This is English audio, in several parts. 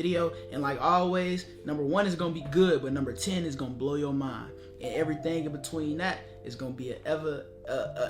video. And like always, number 1 is gonna be good, but number 10 is gonna blow your mind. And everything in between that is gonna be a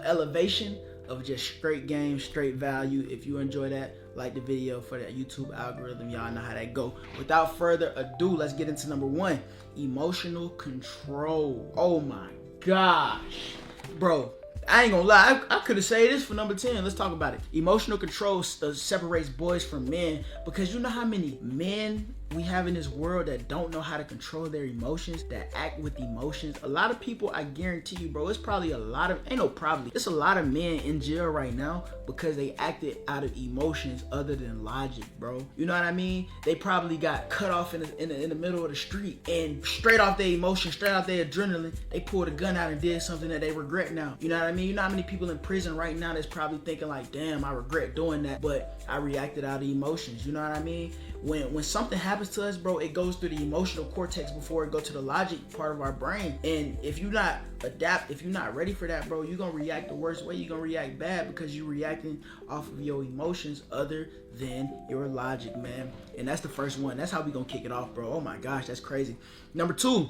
elevation of just straight game, straight value. If you enjoy that, like the video for that YouTube algorithm. Y'all know how that go. Without further ado, let's get into number 1, emotional control. Oh my gosh, bro. I ain't gonna lie, I could have said this for number 10. Let's talk about it. Emotional control separates boys from men, because you know how many men we have in this world that don't know how to control their emotions, that act with emotions. A lot of people, I guarantee you, bro, it's probably a lot of men in jail right now because they acted out of emotions other than logic, bro. You know what I mean? They probably got cut off in the middle of the street, and straight off their emotions, straight off their adrenaline, they pulled a gun out and did something that they regret now. You know what I mean? You know how many people in prison right now that's probably thinking like, damn, I regret doing that, but I reacted out of emotions. You know what I mean? When something happens to us, bro, it goes through the emotional cortex before it goes to the logic part of our brain. And if you're not if you're not ready for that, bro, you're gonna react the worst way. You're gonna react bad because you're reacting off of your emotions other than your logic, man. And that's the first one. That's how we gonna kick it off, bro. Oh my gosh, that's crazy. Number 2,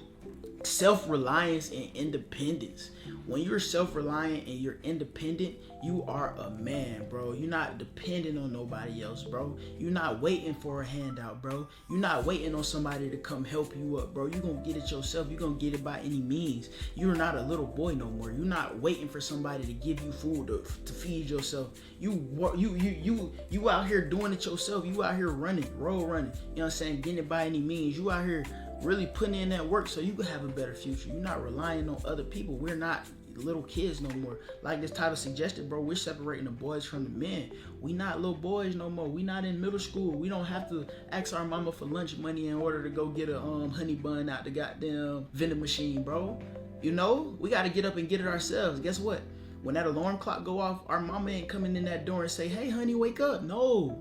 self-reliance and independence. When you're self-reliant and you're independent, you are a man, bro. You're not dependent on nobody else, bro. You're not waiting for a handout, bro. You're not waiting on somebody to come help you up, bro. You're gonna get it yourself. You're gonna get it by any means. You're not a little boy no more. You're not waiting for somebody to give you food to feed yourself. You out here doing it yourself. You out here running, road running. You know what I'm saying? Getting it by any means. You out here really putting in that work so you can have a better future. You're not relying on other people. We're not little kids no more. Like this title suggested, bro, we're separating the boys from the men. We not little boys no more. We not in middle school. We don't have to ask our mama for lunch money in order to go get a honey bun out the goddamn vending machine, bro. You know, we got to get up and get it ourselves. Guess what? When that alarm clock go off, our mama ain't coming in that door and say, hey honey, wake up. No,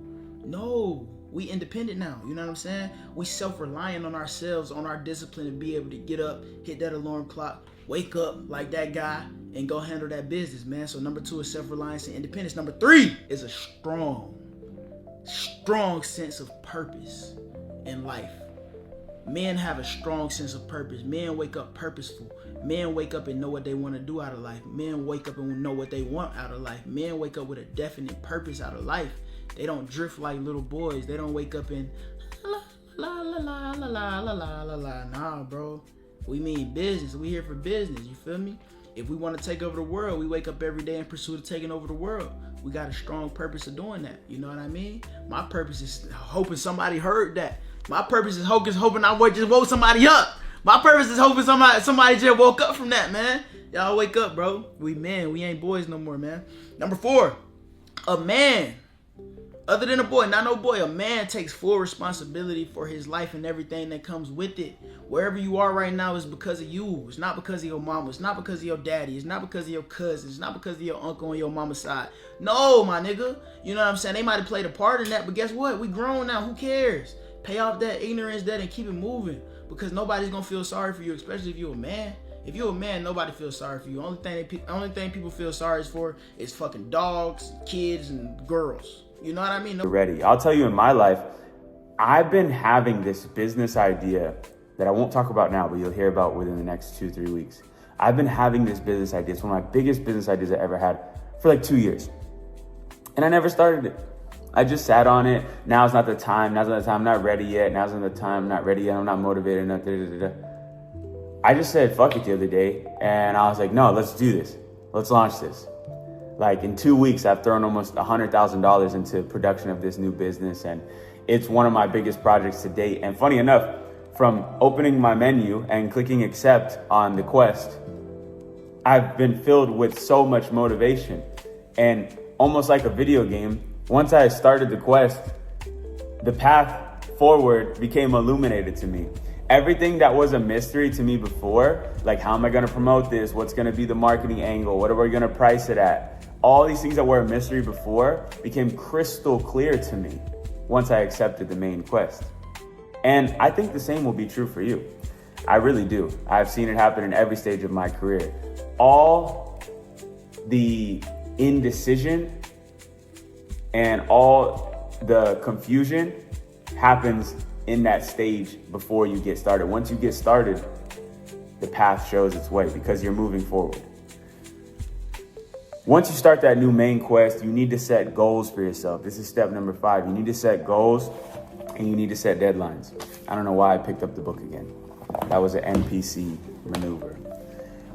we independent now. You know what I'm saying? We self-reliant on ourselves, on our discipline to be able to get up, hit that alarm clock, wake up like that guy, and go handle that business, man. So number 2 is self-reliance and independence. Number 3 is a strong sense of purpose in life. Men have a strong sense of purpose. Men wake up purposeful. Men wake up and know what they want to do out of life. Men wake up and know what they want out of life. Men wake up with a definite purpose out of life. They don't drift like little boys. They don't wake up and la la la la la la la la la la. Nah, bro. We mean business. We here for business. You feel me? If we want to take over the world, we wake up every day in pursuit of taking over the world. We got a strong purpose of doing that. You know what I mean? My purpose is hoping somebody heard that. My purpose is hoping I just woke somebody up. My purpose is hoping somebody just woke up from that, man. Y'all wake up, bro. We men. We ain't boys no more, man. Number 4, a man. Other than a boy, not no boy, a man takes full responsibility for his life and everything that comes with it. Wherever you are right now is because of you. It's not because of your mama. It's not because of your daddy. It's not because of your cousins. It's not because of your uncle on your mama's side. No, my nigga. You know what I'm saying? They might have played a part in that, but guess what? We grown now. Who cares? Pay off that ignorance debt and keep it moving, because nobody's going to feel sorry for you, especially if you're a man. If you're a man, nobody feels sorry for you. Only thing people feel sorry for is fucking dogs, kids, and girls. You know what I mean? Ready. I'll tell you, in my life, I've been having this business idea that I won't talk about now, but you'll hear about within the next 2-3 weeks. I've been having this business idea. It's one of my biggest business ideas I ever had for like 2 years. And I never started it. I just sat on it. Now's not the time. Now's not the time. I'm not ready yet. Now's not the time. I'm not ready yet. I'm not motivated enough. I just said, fuck it the other day. And I was like, no, let's do this. Let's launch this. Like in 2 weeks, I've thrown almost $100,000 into production of this new business. And it's one of my biggest projects to date. And funny enough, from opening my menu and clicking accept on the quest, I've been filled with so much motivation. And almost like a video game, once I started the quest, the path forward became illuminated to me. Everything that was a mystery to me before, like how am I gonna promote this? What's gonna be the marketing angle? What are we gonna price it at? All these things that were a mystery before became crystal clear to me once I accepted the main quest. And I think the same will be true for you. I really do. I've seen it happen in every stage of my career. All the indecision and all the confusion happens in that stage before you get started. Once you get started, the path shows its way because you're moving forward. Once you start that new main quest, you need to set goals for yourself. This is step number 5. You need to set goals and you need to set deadlines. I don't know why I picked up the book again. That was an NPC maneuver.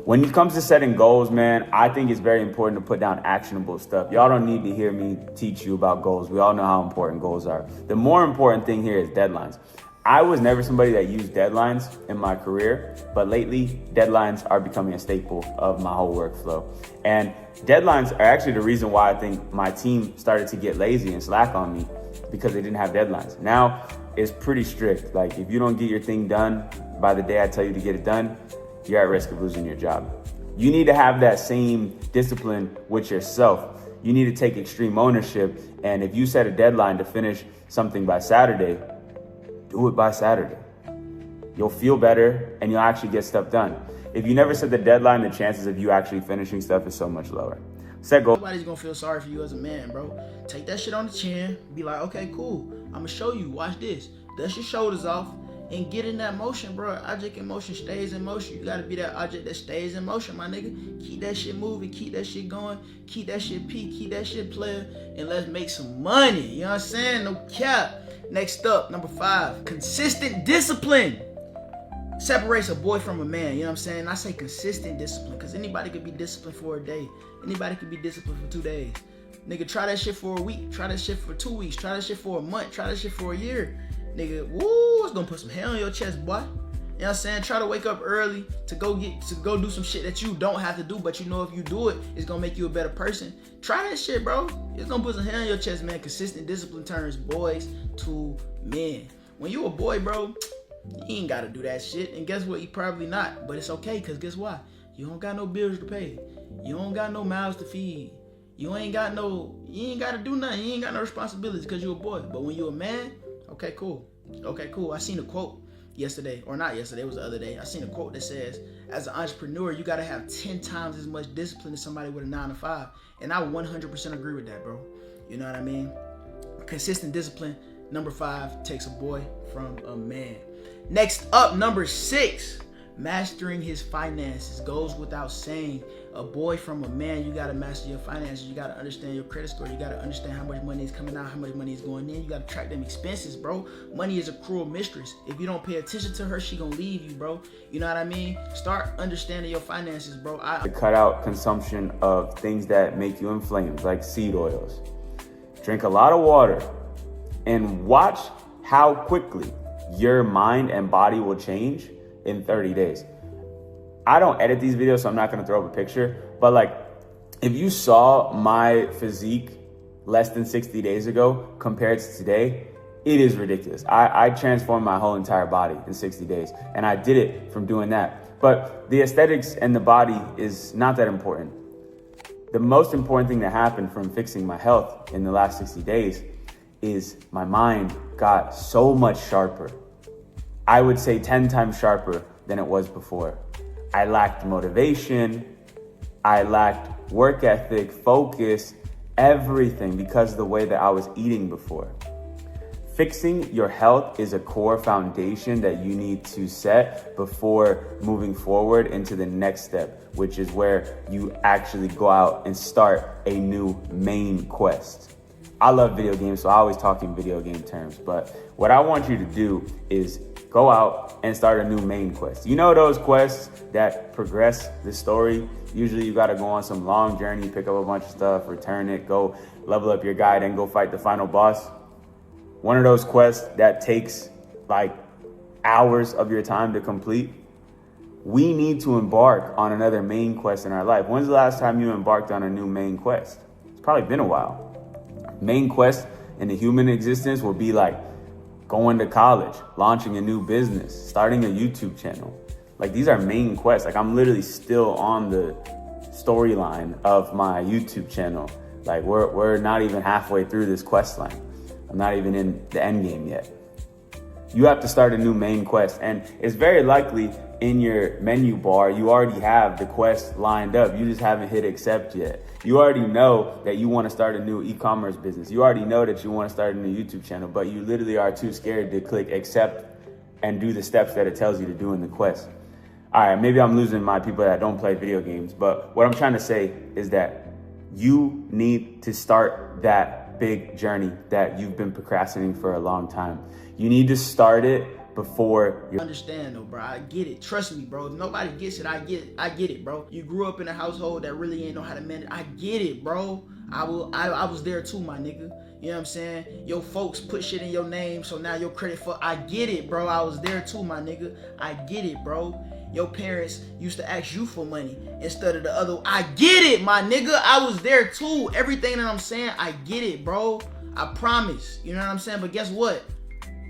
When it comes to setting goals, man, I think it's very important to put down actionable stuff. Y'all don't need to hear me teach you about goals. We all know how important goals are. The more important thing here is deadlines. I was never somebody that used deadlines in my career, but lately deadlines are becoming a staple of my whole workflow. And deadlines are actually the reason why I think my team started to get lazy and slack on me, because they didn't have deadlines. Now it's pretty strict. Like, if you don't get your thing done by the day I tell you to get it done, you're at risk of losing your job. You need to have that same discipline with yourself. You need to take extreme ownership. And if you set a deadline to finish something by Saturday, do it by Saturday. You'll feel better and you'll actually get stuff done. If you never set the deadline, the chances of you actually finishing stuff is so much lower. Set goals. Nobody's gonna feel sorry for you as a man, bro. Take that shit on the chin. Be like, okay, cool. I'm gonna show you. Watch this. Dust your shoulders off and get in that motion, bro. Object in motion stays in motion. You gotta be that object that stays in motion, my nigga. Keep that shit moving. Keep that shit going. Keep that shit peak. Keep that shit playing. And let's make some money. You know what I'm saying? No cap. Next up, number 5, consistent discipline separates a boy from a man. You know what I'm saying? I say consistent discipline because anybody could be disciplined for a day. Anybody could be disciplined for 2 days. Nigga, try that shit for a week. Try that shit for 2 weeks. Try that shit for a month. Try that shit for a year. Nigga, woo, it's gonna put some hair on your chest, boy. You know what I'm saying? Try to wake up early to go do some shit that you don't have to do, but you know if you do it, it's gonna make you a better person. Try that shit, bro. It's gonna put some hair on your chest, man. Consistent discipline turns boys to men. When you a boy, bro, you ain't gotta do that shit. And guess what? You probably not. But it's okay, because guess what? You don't got no bills to pay. You don't got no mouths to feed. You ain't gotta do nothing. You ain't got no responsibilities because you a boy. But when you a man, okay, cool. I seen a quote yesterday, or not yesterday, it was the other day. I seen a quote that says, as an entrepreneur, you gotta have 10 times as much discipline as somebody with a 9 to 5. And I 100% agree with that, bro. You know what I mean? Consistent discipline, number 5, takes a boy from a man. Next up, number 6, mastering his finances. Goes without saying. A boy from a man, you gotta master your finances. You gotta understand your credit score. You gotta understand how much money is coming out, how much money is going in. You gotta track them expenses, bro. Money is a cruel mistress. If you don't pay attention to her, she gonna leave you, bro. You know what I mean? Start understanding your finances, bro. Cut out consumption of things that make you inflamed, like seed oils. Drink a lot of water and watch how quickly your mind and body will change in 30 days. I don't edit these videos, so I'm not gonna throw up a picture, but like, if you saw my physique less than 60 days ago compared to today, it is ridiculous. I transformed my whole entire body in 60 days, and I did it from doing that. But the aesthetics and the body is not that important. The most important thing that happened from fixing my health in the last 60 days is my mind got so much sharper. I would say 10 times sharper than it was before. I lacked motivation, I lacked work ethic, focus, everything because of the way that I was eating before. Fixing your health is a core foundation that you need to set before moving forward into the next step, which is where you actually go out and start a new main quest. I love video games, so I always talk in video game terms, but what I want you to do is go out and start a new main quest. You know those quests that progress the story? Usually you gotta go on some long journey, pick up a bunch of stuff, return it, go level up your guy, then go fight the final boss. One of those quests that takes like hours of your time to complete. We need to embark on another main quest in our life. When's the last time you embarked on a new main quest? It's probably been a while. Main quest in the human existence will be like going to college, launching a new business, starting a YouTube channel. Like, these are main quests. Like, I'm literally still on the storyline of my YouTube channel. Like, we're not even halfway through this quest line. I'm not even in the end game yet. you have to start a new main quest. And it's very likely in your menu bar, you already have the quest lined up. You just haven't hit accept yet. You already know that you want to start a new e-commerce business. You already know that you want to start a new YouTube channel, but you literally are too scared to click accept and do the steps that it tells you to do in the quest. All right, maybe I'm losing my people that don't play video games, but what I'm trying to say is that you need to start that big journey that you've been procrastinating for a long time. You need to start it before you understand though, bro. I get it. Trust me, bro. If nobody gets it, I get it, bro. You grew up in a household that really ain't know how to manage. I get it, bro. I was there too, my nigga. You know what I'm saying? Your folks put shit in your name, so now your credit for. I get it, bro. I was there too, my nigga. I get it, bro. Your parents used to ask you for money instead of the other. I get it, my nigga. I was there too. Everything that I'm saying, I get it, bro. I promise. You know what I'm saying? But guess what?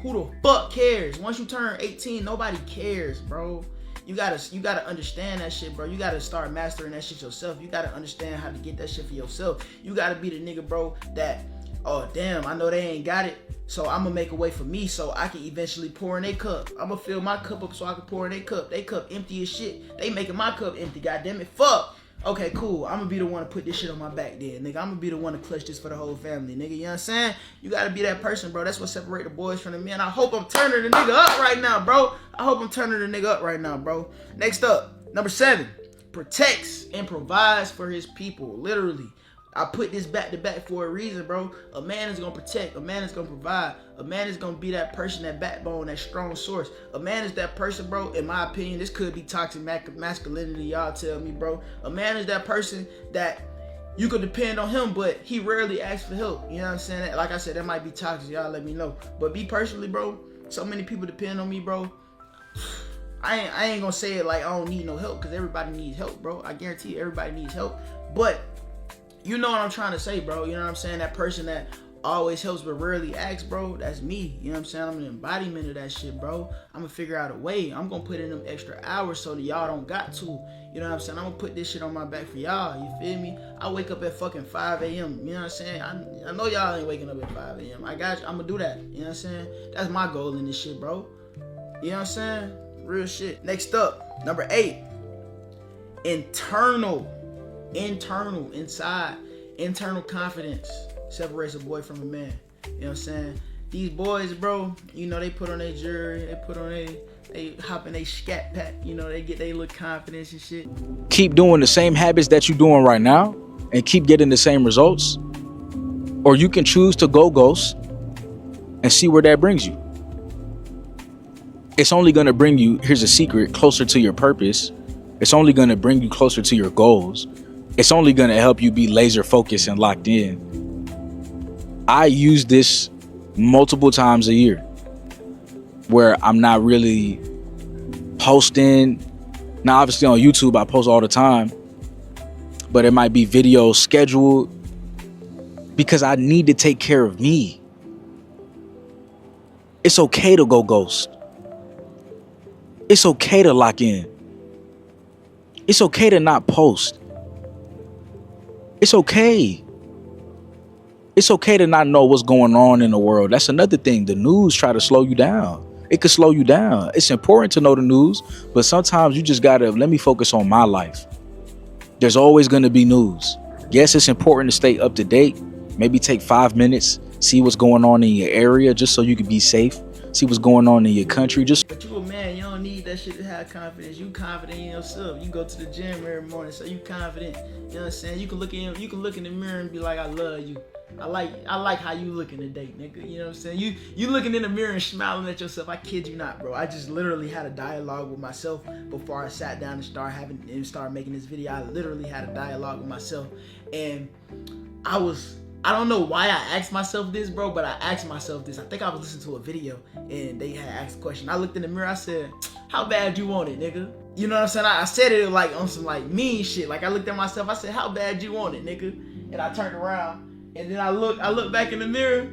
Who the fuck cares? Once you turn 18, nobody cares, bro. You gotta understand that shit, bro. You gotta start mastering that shit yourself. You gotta understand how to get that shit for yourself. You gotta be the nigga, bro, that, oh damn, I know they ain't got it, so I'm gonna make a way for me so I can eventually pour in their cup. I'm gonna fill my cup up so I can pour in their cup. They cup empty as shit. They making my cup empty, goddamn it. Fuck. Okay, cool. I'm gonna be the one to put this shit on my back then, nigga. I'm gonna be the one to clutch this for the whole family, nigga. You know what I'm saying? You gotta be that person, bro. That's what separates the boys from the men. I hope I'm turning the nigga up right now, bro. I hope I'm turning the nigga up right now, bro. Next up, number 7. Protects and provides for his people. Literally. I put this back to back for a reason, bro. A man is gonna protect. A man is gonna provide. A man is gonna be that person, that backbone, that strong source. A man is that person, bro. In my opinion, this could be toxic masculinity. Y'all tell me, bro. A man is that person that you could depend on him, but he rarely asks for help. You know what I'm saying? Like I said, that might be toxic. Y'all let me know. But me personally, bro, so many people depend on me, bro. I ain't gonna say it like I don't need no help, because everybody needs help, bro. I guarantee you, everybody needs help. But you know what I'm trying to say, bro. You know what I'm saying? That person that always helps but rarely asks, bro. That's me. You know what I'm saying? I'm an embodiment of that shit, bro. I'm gonna figure out a way. I'm gonna put in them extra hours so that y'all don't got to. You know what I'm saying? I'm gonna put this shit on my back for y'all. You feel me? I wake up at fucking 5 a.m. You know what I'm saying? I know y'all ain't waking up at 5 a.m. I got you. I'm gonna do that. You know what I'm saying? That's my goal in this shit, bro. You know what I'm saying? Real shit. Next up, number 8. Internal confidence separates a boy from a man. You know what I'm saying? These boys, bro, you know, they put on their jewelry, they hop in their scat pack, you know, they get their little confidence and shit. Keep doing the same habits that you're doing right now and keep getting the same results, or you can choose to go ghost and see where that brings you. It's only going to bring you, here's a secret, closer to your purpose. It's only going to bring you closer to your goals. It's only going to help you be laser focused and locked in. I use this multiple times a year where I'm not really posting. Now, obviously on YouTube, I post all the time, but it might be videos scheduled because I need to take care of me. It's okay to go ghost. It's okay to lock in. It's okay to not post. It's okay. It's okay to not know what's going on in the world. That's another thing. The news try to slow you down. It could slow you down. It's important to know the news, but sometimes you just gotta, let me focus on my life. There's always gonna be news. Yes, it's important to stay up to date. Maybe take 5 minutes, see what's going on in your area just so you can be safe. See what's going on in your country. But you a man, you don't need that shit to have confidence. You confident in yourself. You go to the gym every morning, so you confident. You know what I'm saying? You can look in the mirror and be like, I love you. I like how you looking today, nigga. You know what I'm saying? You looking in the mirror and smiling at yourself. I kid you not, bro. I just literally had a dialogue with myself before I sat down and started making this video. I literally had a dialogue with myself, and I don't know why I asked myself this, bro, but I asked myself this. I think I was listening to a video and they had asked a question. I looked in the mirror, I said, how bad you want it, nigga? You know what I'm saying? I said it like on some like mean shit. Like I looked at myself, I said, how bad you want it, nigga? And I turned around and then I looked back in the mirror.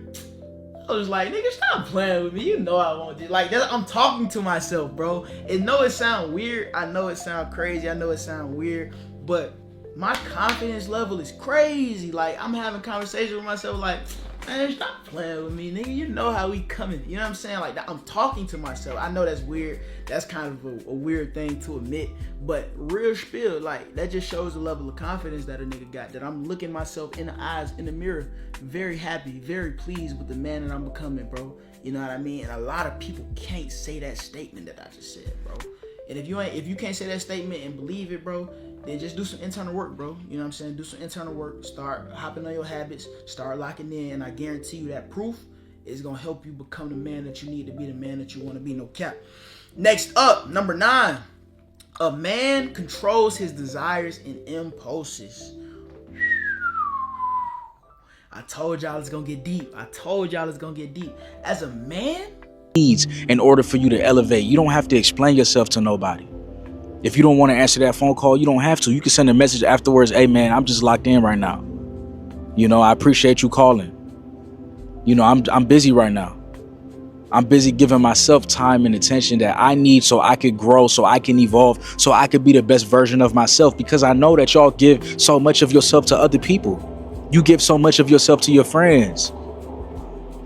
I was like, nigga, stop playing with me. You know I want this. Like I'm talking to myself, bro. And know it sound weird. I know it sound crazy. I know it sound weird, but my confidence level is crazy. Like I'm having conversations with myself like, Man, stop playing with me, nigga. You know how we coming. You know what I'm saying? Like, I'm talking to myself. I know that's weird. That's kind of a weird thing to admit. But real spill, like, that just shows the level of confidence that a nigga got. That I'm looking myself in the eyes, in the mirror, very happy, very pleased with the man that I'm becoming, bro. You know what I mean? And a lot of people can't say that statement that I just said, bro. And if you can't say that statement and believe it, bro, then just do some internal work, bro. You know what I'm saying? Do some internal work. Start hopping on your habits. Start locking in. And I guarantee you that proof is going to help you become the man that you need to be, the man that you want to be. No cap. Next up, number 9. A man controls his desires and impulses. I told y'all it's going to get deep. As a man, needs in order for you to elevate. You don't have to explain yourself to nobody. If you don't want to answer that phone call, you don't have to. You can send a message afterwards. Hey man, I'm just locked in right now. You know, I appreciate you calling. You know, I'm busy right now. I'm busy giving myself time and attention that I need so I could grow, so I can evolve, so I could be the best version of myself, because I know that y'all give so much of yourself to other people. You give so much of yourself to your friends,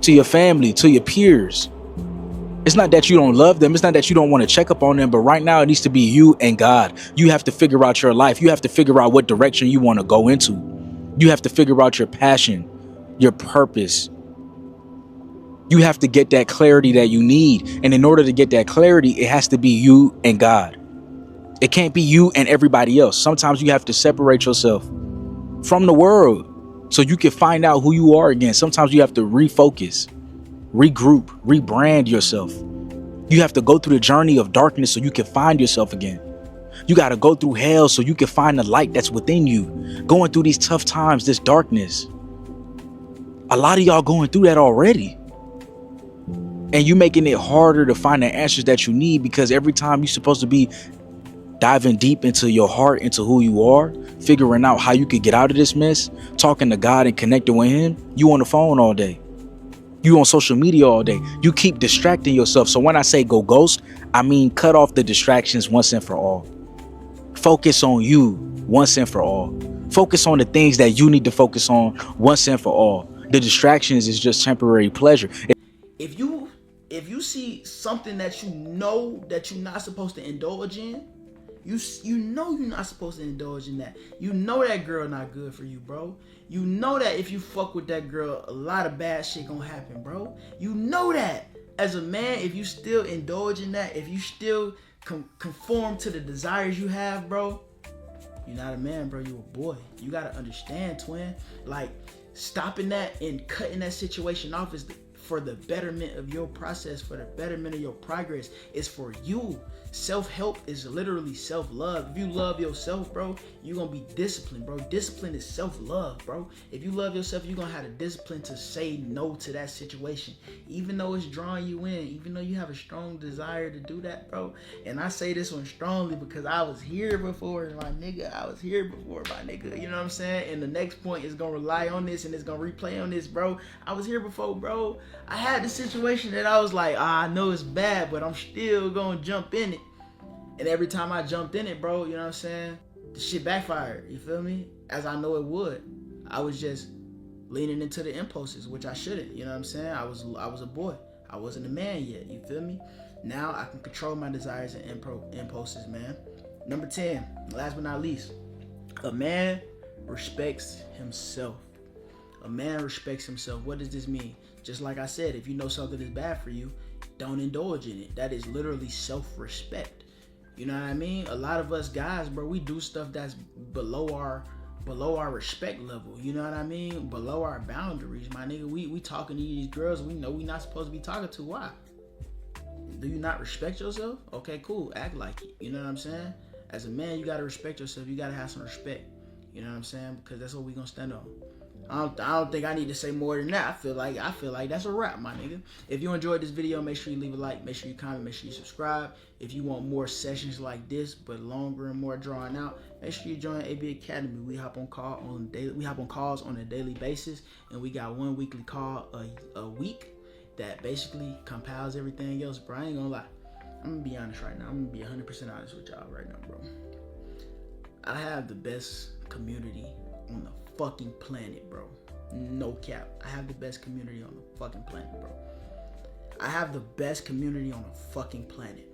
to your family, to your peers. It's not that you don't love them. It's not that you don't want to check up on them. But right now it needs to be you and God. You have to figure out your life. You have to figure out what direction you want to go into. You have to figure out your passion, your purpose. You have to get that clarity that you need. And in order to get that clarity, it has to be you and God. It can't be you and everybody else. Sometimes you have to separate yourself from the world so you can find out who you are again. Sometimes you have to refocus, regroup, rebrand yourself. You have to go through the journey of darkness so you can find yourself again. You got to go through hell so you can find the light that's within you. Going through these tough times, this darkness. A lot of y'all going through that already. And you making it harder to find the answers that you need, because every time you're supposed to be diving deep into your heart, into who you are, figuring out how you could get out of this mess, talking to God and connecting with him, you on the phone all day. You on social media all day. You keep distracting yourself. So when I say go ghost, I mean cut off the distractions once and for all. Focus on you once and for all. Focus on the things that you need to focus on once and for all. The distractions is just temporary pleasure. if you see something that you know that you're not supposed to indulge in, you know you're not supposed to indulge in that. You know that girl not good for you, bro. You know that if you fuck with that girl, a lot of bad shit gonna happen, bro. You know that. As a man, if you still indulge in that, if you still conform to the desires you have, bro, you're not a man, bro. You a boy. You gotta understand, twin. Like, stopping that and cutting that situation off is for the betterment of your process, for the betterment of your progress. It's for you. Self-help is literally self-love. If you love yourself, bro, you're gonna be disciplined, bro. Discipline is self-love, bro. If you love yourself, you're gonna have the discipline to say no to that situation, even though it's drawing you in, even though you have a strong desire to do that, bro. And I say this one strongly because I was here before, my nigga. You know what I'm saying? And the next point is gonna rely on this, and it's gonna replay on this, bro. I was here before, bro. I had the situation that I was like, I know it's bad, but I'm still gonna jump in it. And every time I jumped in it, bro, you know what I'm saying? The shit backfired, you feel me? As I know it would. I was just leaning into the impulses, which I shouldn't, you know what I'm saying? I was a boy. I wasn't a man yet, you feel me? Now I can control my desires and impulses, man. Number 10, last but not least, a man respects himself. A man respects himself. What does this mean? Just like I said, if you know something is bad for you, don't indulge in it. That is literally self-respect. You know what I mean? A lot of us guys, bro, we do stuff that's below our respect level. You know what I mean? Below our boundaries, my nigga. We talking to these girls we know we not supposed to be talking to. Why? Do you not respect yourself? Okay, cool. Act like it. You know what I'm saying? As a man, you gotta respect yourself. You gotta have some respect. You know what I'm saying? Because that's what we gonna stand on. I don't think I need to say more than that. I feel like that's a wrap, my nigga. If you enjoyed this video, make sure you leave a like, make sure you comment, make sure you subscribe. If you want more sessions like this, but longer and more drawn out, make sure you join AB Academy. We hop on calls on a daily basis, and we got one weekly call a week that basically compiles everything else, bro. I ain't gonna lie. I'm gonna be honest right now. I'm gonna be 100% honest with y'all right now, bro. I have the best community on the fucking planet, bro. No cap. I have the best community on the fucking planet, bro. I have the best community on the fucking planet.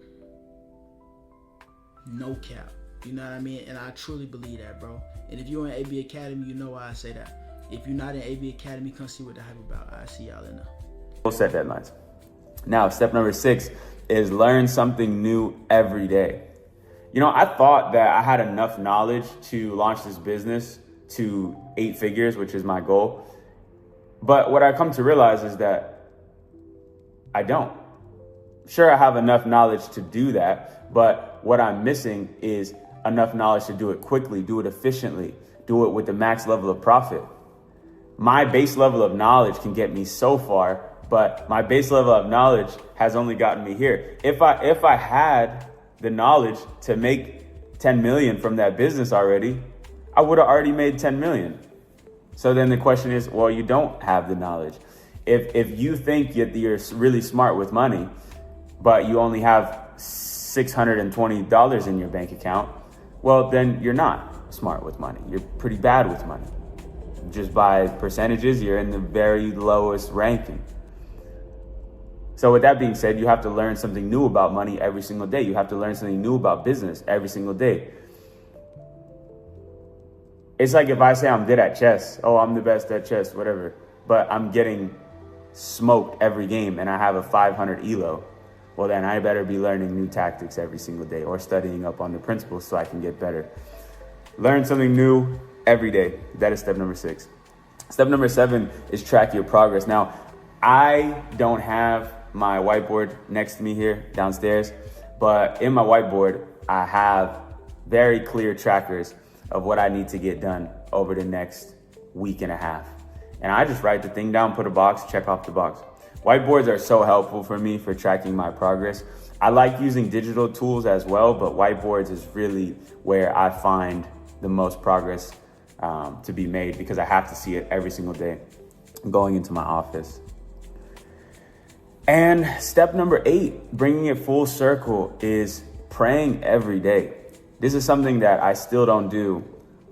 No cap. You know what I mean? And I truly believe that, bro. And if you're in AB Academy, you know why I say that. If you're not in AB Academy, come see what the hype about. I see y'all in there. We'll set deadlines. Now, step number 6 is learn something new every day. You know, I thought that I had enough knowledge to launch this business to 8 figures, which is my goal. But what I come to realize is that I don't. Sure, I have enough knowledge to do that, but what I'm missing is enough knowledge to do it quickly, do it efficiently, do it with the max level of profit. My base level of knowledge can get me so far, but my base level of knowledge has only gotten me here. If I had the knowledge to make 10 million from that business already, I would have already made 10 million. So then the question is, well, you don't have the knowledge. If you think you're really smart with money, but you only have $620 in your bank account, well, then you're not smart with money. You're pretty bad with money. Just by percentages, you're in the very lowest ranking. So with that being said, you have to learn something new about money every single day. You have to learn something new about business every single day. It's like if I say I'm good at chess, oh, I'm the best at chess, whatever, but I'm getting smoked every game and I have a 500 ELO, well, then I better be learning new tactics every single day or studying up on the principles so I can get better. Learn something new every day. That is step number 6. Step number 7 is track your progress. Now, I don't have my whiteboard next to me here downstairs, but in my whiteboard, I have very clear trackers of what I need to get done over the next week and a half. And I just write the thing down, put a box, check off the box. Whiteboards are so helpful for me for tracking my progress. I like using digital tools as well, but whiteboards is really where I find the most progress to be made because I have to see it every single day going into my office. And step number 8, bringing it full circle, is praying every day. This is something that I still don't do,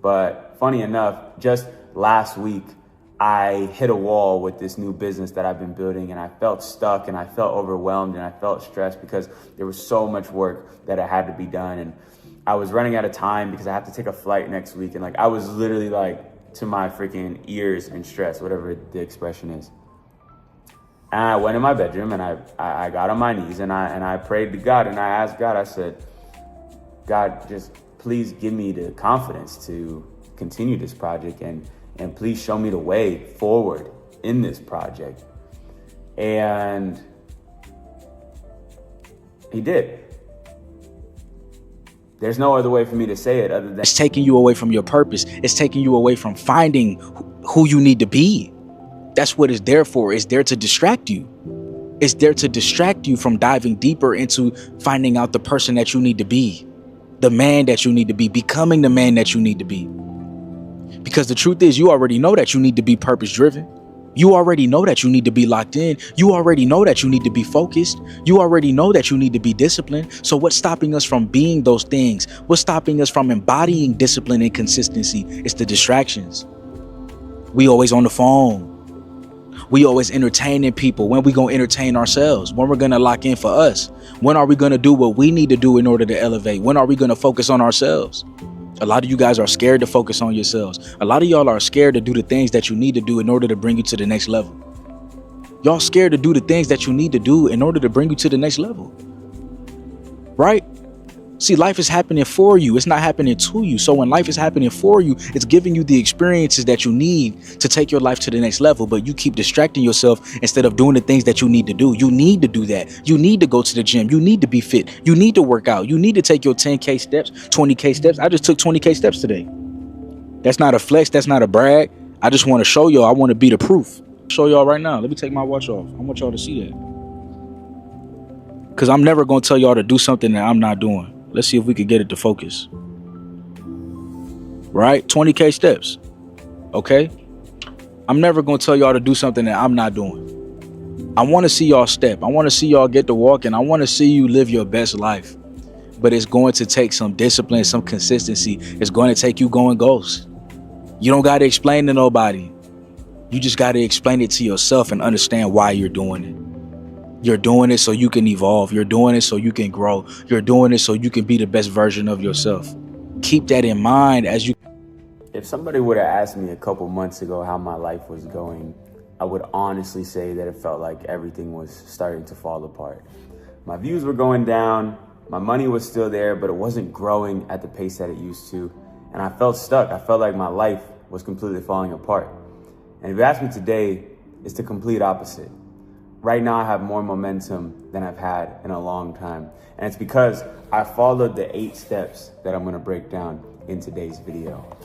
but funny enough, just last week, I hit a wall with this new business that I've been building, and I felt stuck and I felt overwhelmed and I felt stressed because there was so much work that had to be done. And I was running out of time because I have to take a flight next week. And I was literally to my freaking ears in stress, whatever the expression is. And I went in my bedroom and I got on my knees and I prayed to God and I asked God, I said, God, just please give me the confidence to continue this project and please show me the way forward in this project. And he did. There's no other way for me to say it other than it's taking you away from your purpose. It's taking you away from finding who you need to be. That's what it's there for. It's there to distract you. It's there to distract you from diving deeper into finding out the person that you need to be, the man that you need to be, becoming the man that you need to be. Because the truth is, you already know that you need to be purpose driven. You already know that you need to be locked in. You already know that you need to be focused. You already know that you need to be disciplined. So what's stopping us from being those things? What's stopping us from embodying discipline and consistency? It's the distractions. We always on the phone. We always entertaining people. When we gonna entertain ourselves? When we're gonna lock in for us? When are we gonna do what we need to do in order to elevate? When are we gonna focus on ourselves? A lot of you guys are scared to focus on yourselves. A lot of y'all are scared to do the things that you need to do in order to bring you to the next level. Y'all scared to do the things that you need to do in order to bring you to the next level. Right? See, life is happening for you. It's not happening to you. So when life is happening for you, it's giving you the experiences that you need to take your life to the next level. But you keep distracting yourself instead of doing the things that you need to do. You need to do that. You need to go to the gym. You need to be fit. You need to work out. You need to take your 10K steps, 20K steps. I just took 20K steps today. That's not a flex. That's not a brag. I just want to show y'all. I want to be the proof. Show y'all right now. Let me take my watch off. I want y'all to see that. Because I'm never going to tell y'all to do something that I'm not doing. Let's see if we could get it to focus. Right? 20K steps. Okay? I'm never going to tell y'all to do something that I'm not doing. I want to see y'all step. I want to see y'all get to walking. I want to see you live your best life. But it's going to take some discipline, some consistency. It's going to take you going ghost. You don't got to explain to nobody. You just got to explain it to yourself and understand why you're doing it. You're doing it so you can evolve. You're doing it so you can grow. You're doing it so you can be the best version of yourself. Keep that in mind as you. If somebody would have asked me a couple months ago how my life was going, I would honestly say that it felt like everything was starting to fall apart. My views were going down, my money was still there, but it wasn't growing at the pace that it used to. And I felt stuck. I felt like my life was completely falling apart. And if you ask me today, it's the complete opposite. Right now, I have more momentum than I've had in a long time. And it's because I followed the 8 steps that I'm gonna break down in today's video.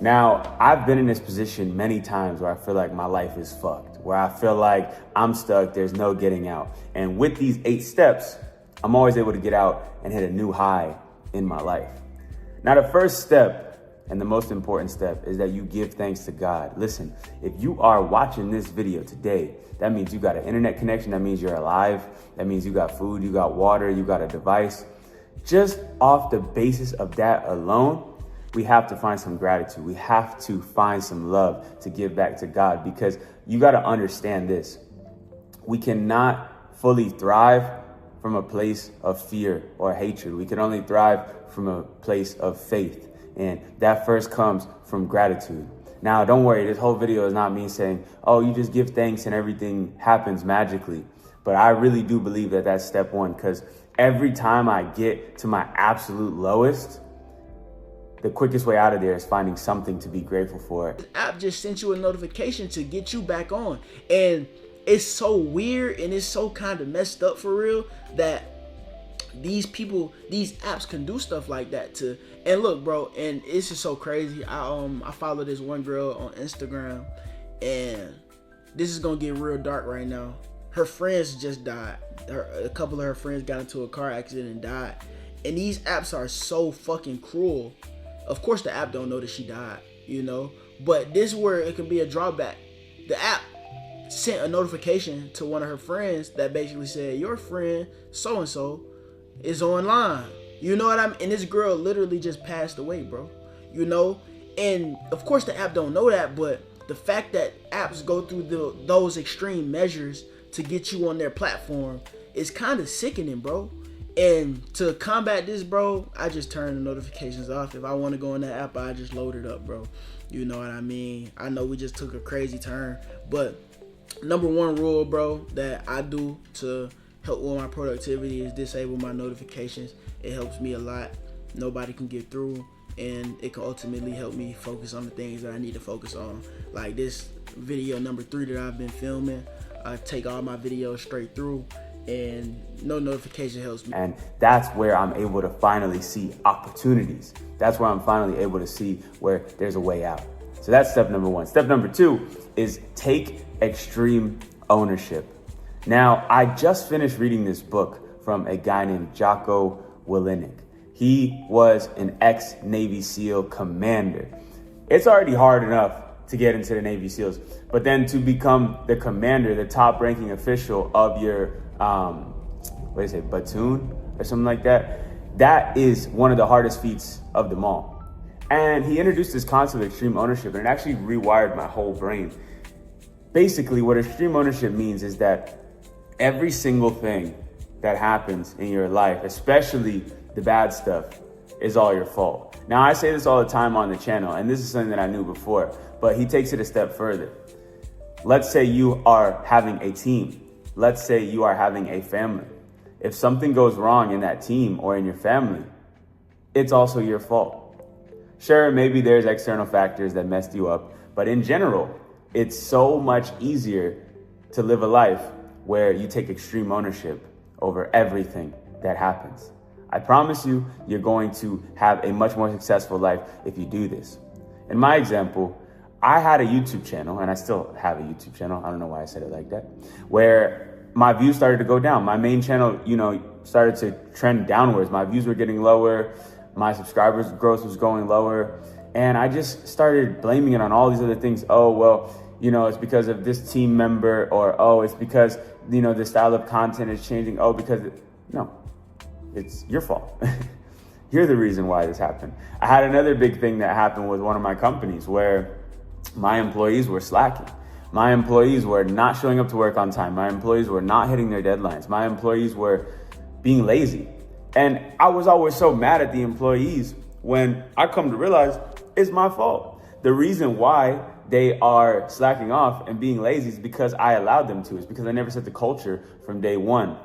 Now, I've been in this position many times where I feel like my life is fucked, where I feel like I'm stuck, there's no getting out. And with these 8 steps, I'm always able to get out and hit a new high in my life. Now, the first step and the most important step is that you give thanks to God. Listen, if you are watching this video today, that means you got an internet connection, that means you're alive, that means you got food, you got water, you got a device. Just off the basis of that alone, we have to find some gratitude. We have to find some love to give back to God, because you got to understand this. We cannot fully thrive from a place of fear or hatred. We can only thrive from a place of faith. And that first comes from gratitude. Now, don't worry, this whole video is not me saying, oh, you just give thanks and everything happens magically. But I really do believe that that's step one, because every time I get to my absolute lowest, the quickest way out of there is finding something to be grateful for. The app just sent you a notification to get you back on. And it's so weird and it's so kind of messed up for real that these apps can do stuff like that too. And look, bro, and it's just so crazy. I follow this one girl on Instagram, and this is gonna get real dark right now. Her friends just died. A couple of her friends got into a car accident and died. And these apps are so fucking cruel. Of course, the app don't know that she died, you know. But this is where it can be a drawback. The app sent a notification to one of her friends that basically said, your friend so and so is online. You know what I mean? And this girl literally just passed away, bro. You know? And of course the app don't know that, but the fact that apps go through those extreme measures to get you on their platform is kind of sickening, bro. And to combat this, bro, I just turn the notifications off. If I want to go on that app, I just load it up, bro. You know what I mean? I know we just took a crazy turn, but number one rule, bro, that I do to help with my productivity is disable my notifications. It helps me a lot. Nobody can get through, and it can ultimately help me focus on the things that I need to focus on. Like this video number 3 that I've been filming, I take all my videos straight through, and no notification helps me. And that's where I'm able to finally see opportunities. That's where I'm finally able to see where there's a way out. So that's step number 1. Step number 2 is take extreme ownership. Now, I just finished reading this book from a guy named Jocko Willink. He was an ex-Navy SEAL commander. It's already hard enough to get into the Navy SEALs, but then to become the commander, the top ranking official of your, platoon or something like that, that is one of the hardest feats of them all. And he introduced this concept of extreme ownership, and it actually rewired my whole brain. Basically, what extreme ownership means is that every single thing that happens in your life, especially the bad stuff, is all your fault. Now, I say this all the time on the channel, and this is something that I knew before, but he takes it a step further. Let's say you are having a team. Let's say you are having a family. If something goes wrong in that team or in your family, it's also your fault. Sure, maybe there's external factors that messed you up, but in general, it's so much easier to live a life where you take extreme ownership over everything that happens. I promise you, you're going to have a much more successful life if you do this. In my example, I had a YouTube channel, and I still have a YouTube channel. I don't know why I said it like that, where my views started to go down. My main channel, started to trend downwards. My views were getting lower. My subscribers growth was going lower. And I just started blaming it on all these other things. Oh, well, it's because of this team member, or, oh, it's because, the style of content is changing. Oh, no, it's your fault. You're the reason why this happened. I had another big thing that happened with one of my companies where my employees were slacking. My employees were not showing up to work on time. My employees were not hitting their deadlines. My employees were being lazy. And I was always so mad at the employees when I come to realize it's my fault. The reason why they are slacking off and being lazy is because I allowed them to. It's because I never set the culture from day one.